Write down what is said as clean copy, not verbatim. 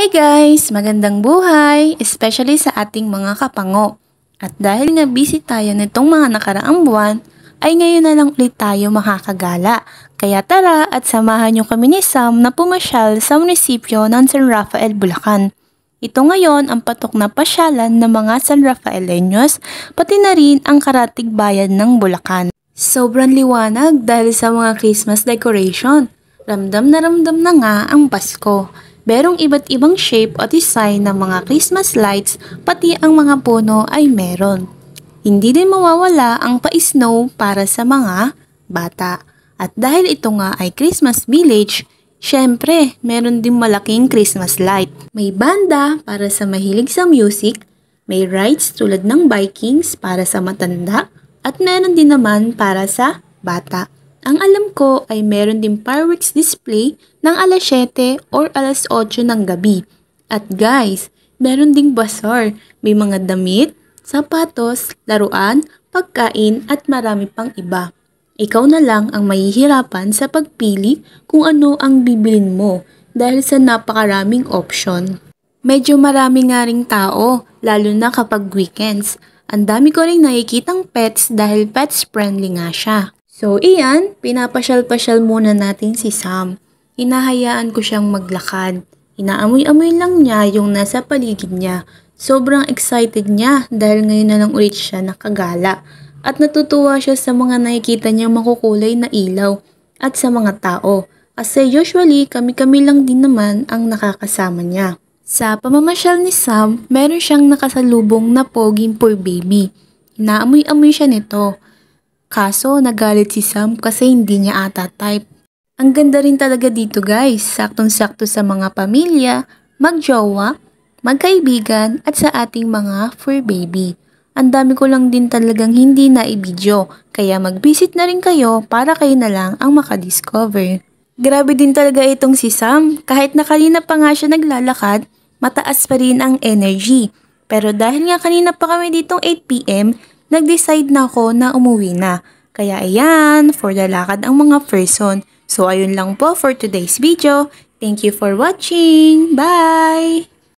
Hi guys! Magandang buhay! Especially sa ating mga kapango. At dahil nga busy tayo nitong mga nakaraang buwan, ay ngayon na lang ulit tayo makakagala. Kaya tara at samahan niyo kami ni Sam na pumasyal sa munisipyo ng San Rafael, Bulacan. Ito ngayon ang patok na pasyalan ng mga San Rafaeleños, pati na rin ang karatig bayan ng Bulacan. Sobrang liwanag dahil sa mga Christmas decoration. Ramdam na nga ang Pasko. Merong iba't ibang shape at design ng mga Christmas lights, pati ang mga puno ay meron. Hindi din mawawala ang pa-snow para sa mga bata. At dahil ito nga ay Christmas village, syempre meron din malaking Christmas light. May banda para sa mahilig sa music, may rides tulad ng Vikings para sa matanda, at meron din naman para sa bata. Ang alam ko ay meron din fireworks display ng alas 7 or alas 8 ng gabi. At guys, meron ding bazaar. May mga damit, sapatos, laruan, pagkain at marami pang iba. Ikaw na lang ang mahihirapan sa pagpili kung ano ang bibilin mo dahil sa napakaraming option. Medyo marami nga ring tao, lalo na kapag weekends. Ang dami ko ring nakikitang pets dahil pets friendly nga siya. So iyan, pinapasyal-pasyal muna natin si Sam. Hinahayaan ko siyang maglakad. Inaamoy-amoy lang niya yung nasa paligid niya. Sobrang excited niya dahil ngayon na lang ulit siya nakagala. At natutuwa siya sa mga nakikita niyang makukulay na ilaw at sa mga tao. Kasi usually kami-kami lang din naman ang nakakasama niya. Sa pamamasyal ni Sam, meron siyang nakasalubong na poging fur baby. Inaamoy-amoy siya nito. Kaso nagalit si Sam kasi hindi niya ata type. Ang ganda rin talaga dito guys, saktong-sakto sa mga pamilya, magjowa, magkaibigan at sa ating mga fur baby. Ang dami ko lang din talagang hindi na i-video, kaya mag-visit na rin kayo para kayo na lang ang makadiscover. Grabe din talaga itong si Sam, kahit na kanina pa nga siya naglalakad, mataas pa rin ang energy. Pero dahil nga kanina pa kami ditong 8 PM, nag-decide na ako na umuwi na. Kaya ayan, for the lakad ang mga person. So ayun lang po for today's video. Thank you for watching. Bye!